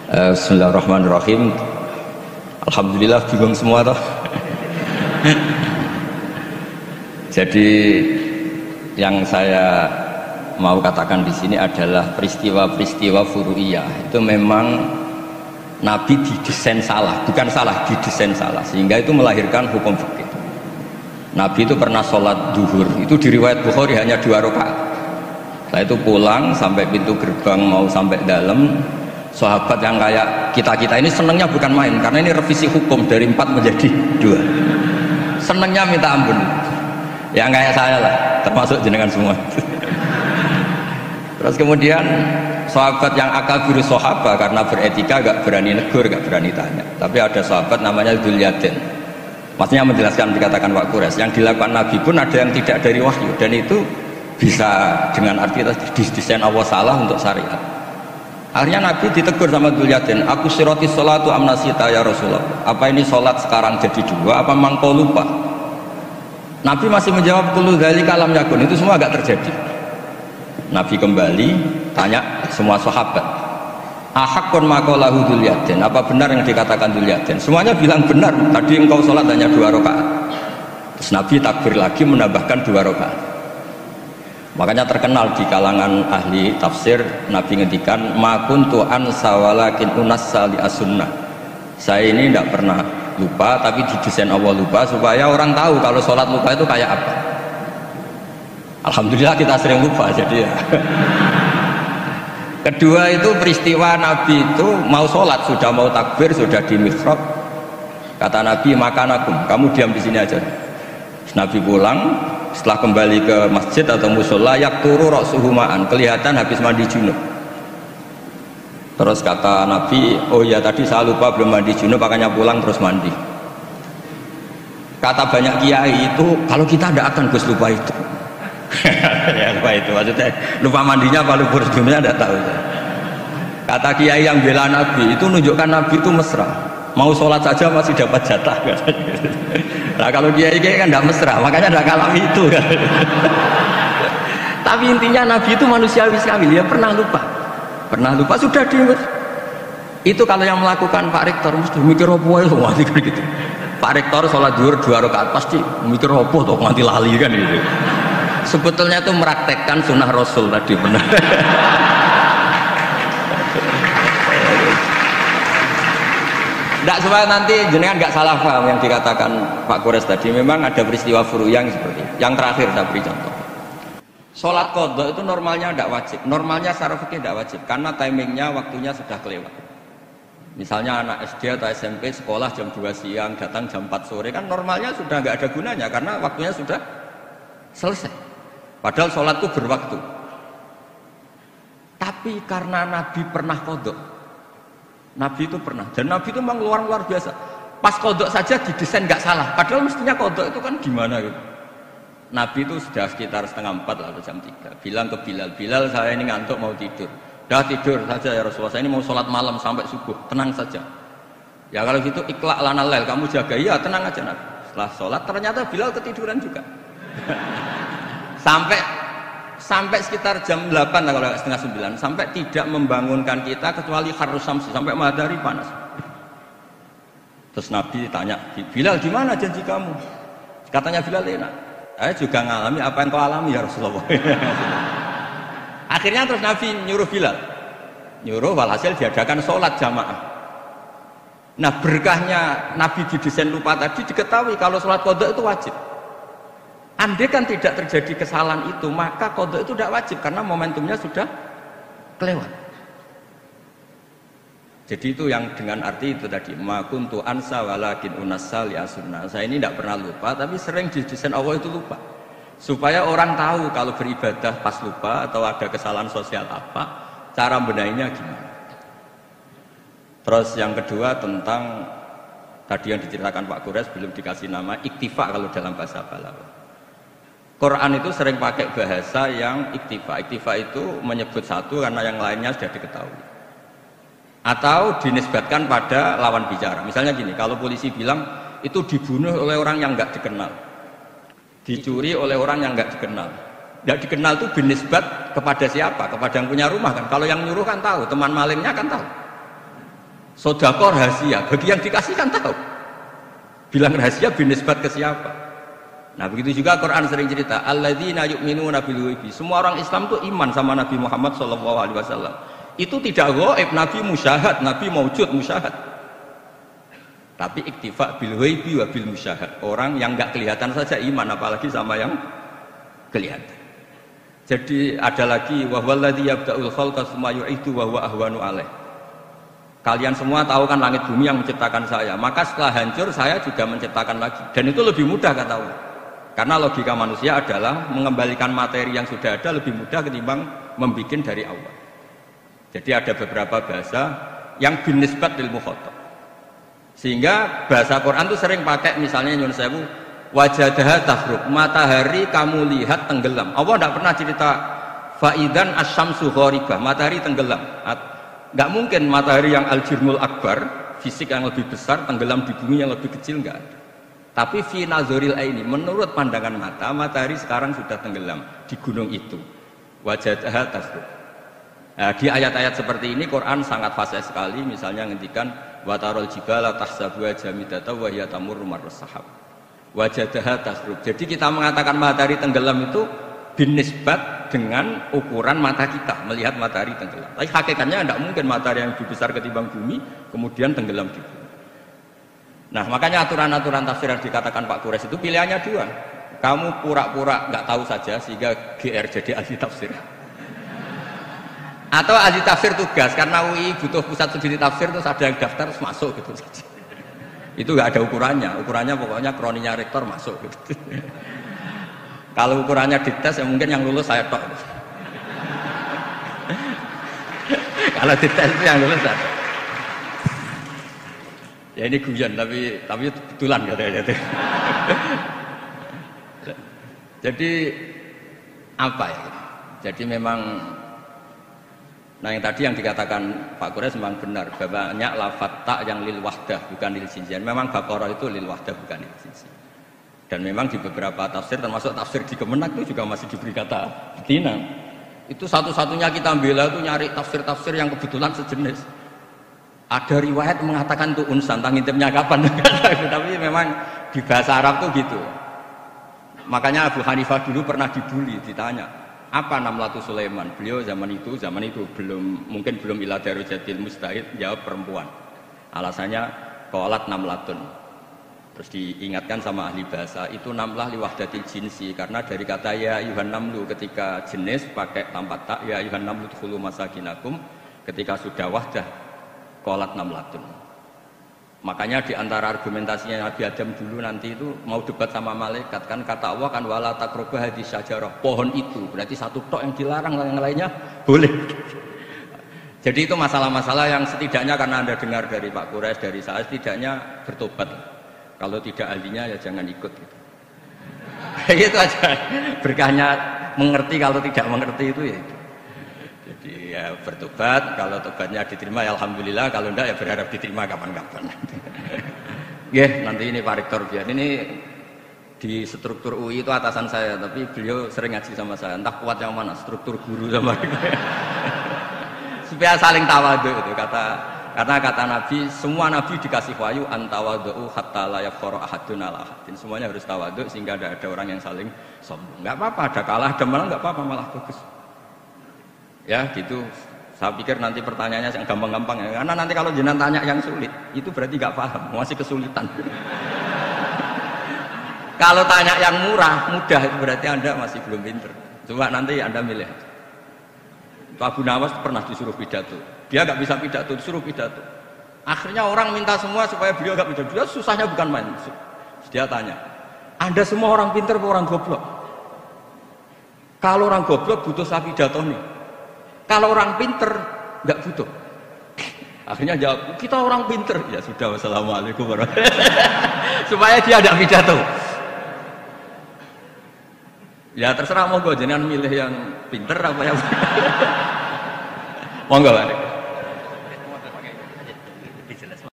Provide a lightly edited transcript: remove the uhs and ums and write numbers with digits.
Bismillahirrahmanirrahim. Alhamdulillah bingung semua toh. Jadi yang saya mau katakan di sini adalah peristiwa-peristiwa furu'iyah itu memang Nabi didesain salah, bukan salah, didesain salah, sehingga itu melahirkan hukum fikih. Nabi itu pernah sholat duhur, itu di riwayat Bukhari hanya 2 rakaat. Setelah itu pulang sampai pintu gerbang mau sampai dalam, sahabat yang kayak kita-kita ini senangnya bukan main, karena ini revisi hukum dari 4 menjadi 2. Senangnya minta ampun. Yang kayak saya lah, termasuk jenengan semua. Terus kemudian sahabat yang akabir sahabat karena beretika gak berani negur, gak berani tanya. Tapi ada sahabat namanya Dzul Yadain. Maksudnya menjelaskan dikatakan Pak Quraisy, yang dilakukan Nabi pun ada yang tidak dari wahyu, dan itu bisa dengan arti desain Allah salah untuk syariat. Akhirnya Nabi ditegur sama Dzul Yadain, aku siroti sholatu amnasita ya Rasulullah. Apa ini sholat sekarang jadi 2, apa memang kau lupa? Nabi masih menjawab kullu dzalika lam yakun, itu semua agak terjadi. Nabi kembali tanya semua sahabat, ahaqqun ma qalahu Dzul Yadain, apa benar yang dikatakan Dzul Yadain? Semuanya bilang benar, tadi engkau sholat hanya 2 rakaat. Terus Nabi takbir lagi menambahkan 2 rakaat. Makanya terkenal di kalangan ahli tafsir, Nabi ngendikan ma kuntu ansa walakin unassa li as-sunnah. Saya ini tidak pernah lupa, tapi didesain Allah lupa supaya orang tahu kalau sholat lupa itu kayak apa. Alhamdulillah kita sering lupa, jadi ya. Kedua itu peristiwa Nabi itu mau sholat, sudah mau takbir, sudah di mihrab. Kata Nabi, makanakum, kamu diam di sini aja. Nabi pulang, setelah kembali ke masjid atau musola, yakturu ra'suhu ma'an, kelihatan habis mandi junub. Terus kata Nabi, oh ya tadi saya lupa belum mandi junub, makanya pulang terus mandi. Kata banyak kiai itu, kalau kita tidak akan Gus lupa itu. Ya lupa itu, maksudnya lupa mandinya apa lupa junubnya tidak tahu. Kata kiai yang bela Nabi, itu menunjukkan Nabi itu mesra. Mau sholat saja masih dapat jatah. Nah kalau kiai kan tidak mesra, makanya tidak kalami itu. Tapi intinya Nabi itu manusiawi sekali, dia pernah lupa sudah diingat. Itu kalau yang melakukan Pak Rektor mesti mikir apa ya mati kan gitu. Pak Rektor sholat zuhur 2 rakaat pasti mikir apa tuh mati lali kan gitu. Sebetulnya itu meraktekkan sunnah Rasul tadi benar. Tidak supaya nanti jenengan nggak salah paham yang dikatakan Pak Quraisy tadi. Memang ada peristiwa furu'iyah yang seperti itu. Yang terakhir saya beri contoh. Sholat qadha itu normalnya tidak wajib. Normalnya secara fikih tidak wajib karena timingnya waktunya sudah kelewat. Misalnya anak SD atau SMP sekolah jam 2 siang datang jam 4 sore kan normalnya sudah nggak ada gunanya karena waktunya sudah selesai. Padahal sholat itu berwaktu. Tapi karena Nabi pernah qadha, Nabi itu pernah, dan Nabi itu memang luar biasa. Pas qadha saja didesain nggak salah. Padahal mestinya qadha itu kan gimana gitu. Nabi itu sudah sekitar 3:30 atau jam 3 bilang ke Bilal, saya ini ngantuk mau tidur. Dah tidur saja ya Rasulullah, saya ini mau sholat malam sampai subuh, tenang saja. Ya kalau gitu ikhla' lana lail, kamu jaga. Iya tenang aja Nabi. Setelah sholat ternyata Bilal ketiduran juga. sampai sekitar jam 8 kalau 8:30, sampai tidak membangunkan kita kecuali harus samsi, sampai matahari panas. Terus Nabi tanya, Bilal gimana janji kamu? Katanya Bilal enak. Saya juga ngalami apa yang kau alami ya Rasulullah. Akhirnya terus Nabi nyuruh Bilal, nyuruh walhasil diadakan sholat jamaah. Nah berkahnya Nabi didesain lupa tadi diketahui kalau sholat qadha itu wajib. Andai kan tidak terjadi kesalahan itu, maka qadha itu tidak wajib karena momentumnya sudah kelewat. Jadi itu yang dengan arti itu tadi, ma kuntu ansa walakin unassa li as-sunnah. Saya ini tidak pernah lupa, tapi sering didesain Allah itu lupa. Supaya orang tahu kalau beribadah pas lupa atau ada kesalahan sosial apa, cara benahinya gimana. Terus yang kedua tentang tadi yang diceritakan Pak Quraisy belum dikasih nama iktifa kalau dalam bahasa Balaghah. Quran itu sering pakai bahasa yang iktifa. Iktifa itu menyebut satu karena yang lainnya sudah diketahui. Atau dinisbatkan pada lawan bicara. Misalnya gini, kalau polisi bilang itu dibunuh oleh orang yang nggak dikenal, dicuri oleh orang yang nggak dikenal. Nggak dikenal itu binisbat kepada siapa? Kepada yang punya rumah kan. Kalau yang nyuruh kan tahu, teman malingnya kan tahu. Sedekah rahasia, bagi yang dikasih kan tahu. Bilang rahasia binisbat ke siapa? Nah, begitu juga Quran sering cerita, alladzina yu'minuna bil ghaibi. Semua orang Islam itu iman sama Nabi Muhammad SAW. Itu tidak gaib, Nabi musyahad, Nabi maujud musyahad. Tapi iktifa bil ghaibi wa bil musyahad. Orang yang enggak kelihatan saja iman, apalagi sama yang kelihatan. Jadi ada lagi wa huwallazi yabda'ul khalqa tsumma yu'idu wa huwa ahwanu alaih. Kalian semua tahu kan langit bumi yang menciptakan saya, maka setelah hancur saya juga menciptakan lagi. Dan itu lebih mudah kata Allah. Karena logika manusia adalah mengembalikan materi yang sudah ada lebih mudah ketimbang membuat dari awal. Jadi ada beberapa bahasa yang binisbat lil mukhatab. Sehingga bahasa Quran itu sering pakai misalnya nyun sewu wajadaha tafruk, matahari kamu lihat tenggelam. Allah tidak pernah cerita faidan asyamsu gharibah, matahari tenggelam. Nggak mungkin matahari yang al-jirmul akbar, fisik yang lebih besar tenggelam di bumi yang lebih kecil, nggak ada. Tapi fi nazoril aini, menurut pandangan mata, matahari sekarang sudah tenggelam di gunung itu. Wajadaha tafruk. Nah, di ayat-ayat seperti ini Quran sangat fasih sekali. Misalnya ngendikan watarol jibala tahsabuha jamidata wa hiya tamurru marras sahab. Wajadaha tasrub. Jadi kita mengatakan matahari tenggelam itu binisbat dengan ukuran mata kita melihat matahari tenggelam. Tapi hakikatnya tidak mungkin matahari yang lebih besar ketimbang bumi kemudian tenggelam di bumi. Nah, makanya aturan-aturan tafsir yang dikatakan Pak Quraisy itu pilihannya dua. Kamu pura-pura nggak tahu saja sehingga GR jadi ahli tafsir. Atau ahli tafsir tugas karena UI butuh pusat studi tafsir terus ada yang daftar terus masuk gitu saja. Itu nggak ada ukurannya pokoknya kroninya rektor masuk gitu. Kalau ukurannya dites ya mungkin yang lulus saya tok. Kalau dites itu yang lulus saya tok. Ya ini guyon tapi kebetulan katanya. Jadi apa ya? Jadi memang nah yang tadi yang dikatakan Pak Quraisy memang benar, banyak lafaz tak yang lil wahdah bukan lil jinsian. Memang Baqarah itu lil wahdah bukan lil jinsian. Dan memang di beberapa tafsir termasuk tafsir di Kemenak itu juga masih diberi kata betina. Itu satu-satunya kita bela itu nyari tafsir-tafsir yang kebetulan sejenis. Ada riwayat mengatakan itu unsan, ngintipnya kapan? Tapi memang di bahasa Arab tuh gitu. Makanya Abu Hanifah dulu pernah dibully, ditanya apa Namlatu Sulaiman? Beliau zaman itu mungkin belum ila darujatil mustahid, jawab perempuan. Alasannya qalat namlatun. Terus diingatkan sama ahli bahasa, itu namlah li wahdatil jinsi karena dari kata ya ayuhan namlu ketika jenis pakai tanpa tak ya ayuhan namlu dkhulu masakinakum, ketika sudah wahdah qalat namlatun. Makanya di antara argumentasinya Nabi Adam dulu nanti itu mau debat sama malaikat kan kata Allah kan wala taqrabu hadhihi syajarah, pohon itu berarti satu tok yang dilarang, yang lainnya boleh. Jadi itu masalah-masalah yang setidaknya karena Anda dengar dari Pak Quraisy, dari saya setidaknya bertobat. Kalau tidak ahlinya ya jangan ikut gitu. Itu aja berkahnya mengerti, kalau tidak mengerti itu ya itu. Jadi ya bertobat, kalau tobatnya diterima ya alhamdulillah, kalau enggak ya berharap diterima kapan-kapan. Nanti ini Pak Rektor biar ini di struktur UI itu atasan saya, tapi beliau sering ngaji sama saya, entah kuat yang mana, struktur guru sama supaya saling tawadhu itu karena kata Nabi, semua Nabi dikasih wahyu antawadhu hatta la yafkhara ahadun ala ahadin. Semuanya harus tawadhu sehingga ada orang yang saling sombong. Enggak apa-apa, ada kalah, ada menang enggak apa-apa, malah bagus. Ya gitu. Saya pikir nanti pertanyaannya yang gampang-gampang ya. Karena nanti kalau jenengan tanya yang sulit, itu berarti nggak paham, masih kesulitan. Kalau tanya yang mudah itu berarti Anda masih belum pinter. Coba nanti Anda milih. Abu Nawas pernah disuruh pidato. Dia nggak bisa pidato, disuruh pidato. Akhirnya orang minta semua supaya beliau nggak pidato. Dia susahnya bukan main. Dia tanya, Anda semua orang pinter atau orang goblok? Kalau orang goblok butuh saya pidato nih. Kalau orang pinter nggak butuh. Akhirnya jawab, kita orang pinter. Ya sudah, wassalamualaikum warahmatullahi wabarakatuh. Supaya dia ada pidato. Ya terserah monggo jenengan milih yang pinter apa yang monggo.